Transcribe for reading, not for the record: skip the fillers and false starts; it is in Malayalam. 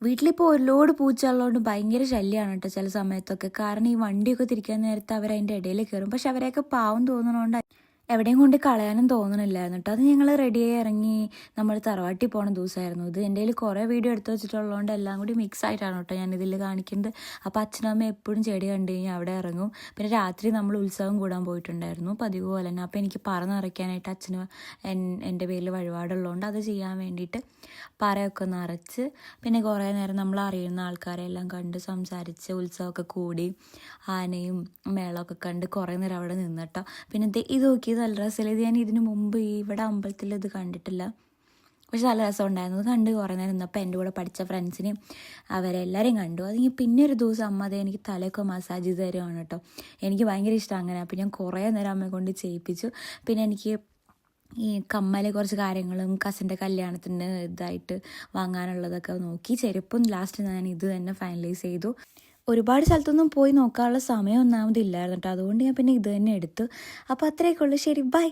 വീട്ടിലിപ്പോൾ ഒരുപാട് പൂച്ചയുള്ളതുകൊണ്ട് ഭയങ്കര ശല്യമാണ് കേട്ടോ ചില സമയത്തൊക്കെ. കാരണം ഈ വണ്ടിയൊക്കെ തിരിക്കാൻ നേരത്ത് അവരതിൻ്റെ ഇടയിൽ കയറും. പക്ഷെ അവരെയൊക്കെ പാവം തോന്നുന്നതുകൊണ്ട് എവിടെയും കൊണ്ട് കളയാനും തോന്നണില്ലായിരുന്നു കേട്ടോ. അത് ഞങ്ങൾ റെഡിയായി ഇറങ്ങി നമ്മൾ തറവാട്ടിൽ പോണ ദിവസമായിരുന്നു. ഇത് എൻ്റെ കയ്യിൽ കുറേ വീഡിയോ എടുത്ത് വെച്ചിട്ടുള്ളതുകൊണ്ട് എല്ലാം കൂടി മിക്സ് ആയിട്ടാണ് കേട്ടോ ഞാൻ ഇതിൽ കാണിക്കുന്നത്. അപ്പോൾ അച്ഛനും അമ്മയും എപ്പോഴും ചെടി കണ്ടു കഴിഞ്ഞാൽ അവിടെ ഇറങ്ങും. പിന്നെ രാത്രി നമ്മൾ ഉത്സവം കൂടാൻ പോയിട്ടുണ്ടായിരുന്നു പതിവ് പോലെ തന്നെ. അപ്പോൾ എനിക്ക് പറ നിറയ്ക്കാനായിട്ട് അച്ഛന് എൻ്റെ പേരിൽ വഴിപാടുള്ളതുകൊണ്ട് അത് ചെയ്യാൻ വേണ്ടിയിട്ട് പറയൊക്കെ നിറച്ച് പിന്നെ കുറേ നേരം നമ്മൾ അറിയുന്ന ആൾക്കാരെല്ലാം കണ്ട് സംസാരിച്ച് ഉത്സവമൊക്കെ കൂടി ആനയും മേളമൊക്കെ കണ്ട് കുറേ നേരം അവിടെ നിന്നിട്ടോ. പിന്നെ ഇത് നോക്കി നല്ല രസമില്ല. ഇത് ഞാൻ ഇതിനു മുമ്പ് ഇവിടെ അമ്പലത്തിൽ ഇത് കണ്ടിട്ടില്ല. പക്ഷെ നല്ല രസം ഉണ്ടായിരുന്നു. അത് കണ്ട് കുറേ നേരം നിന്നപ്പോൾ എൻ്റെ കൂടെ പഠിച്ച ഫ്രണ്ട്സിനെയും അവരെല്ലാവരെയും കണ്ടു. അത് പിന്നെ ഒരു ദിവസം അമ്മ അതേ എനിക്ക് തലയൊക്കെ മസാജ് ചെയ്ത് തരുവാണ് കേട്ടോ. എനിക്ക് ഭയങ്കര ഇഷ്ടം അങ്ങനെ. അപ്പോൾ ഞാൻ കുറേ നേരം അമ്മയെ കൊണ്ട് ചെയ്യിപ്പിച്ചു. പിന്നെ എനിക്ക് ഈ കമ്മലെ കുറച്ച് കാര്യങ്ങളും കസിൻ്റെ കല്യാണത്തിന് ഇതായിട്ട് വാങ്ങാനുള്ളതൊക്കെ നോക്കി ചെരുപ്പും ലാസ്റ്റ് ഞാൻ ഇത് തന്നെ ഫൈനലൈസ് ചെയ്തു. ഒരുപാട് സ്ഥലത്തൊന്നും പോയി നോക്കാനുള്ള സമയം ഒന്നാമതില്ലായിരുന്നു കേട്ടോ. അതുകൊണ്ട് ഞാൻ പിന്നെ ഇത് തന്നെ എടുത്തു. അപ്പോൾ അത്രയൊക്കെ ഉള്ളൂ. ശരി, ബൈ.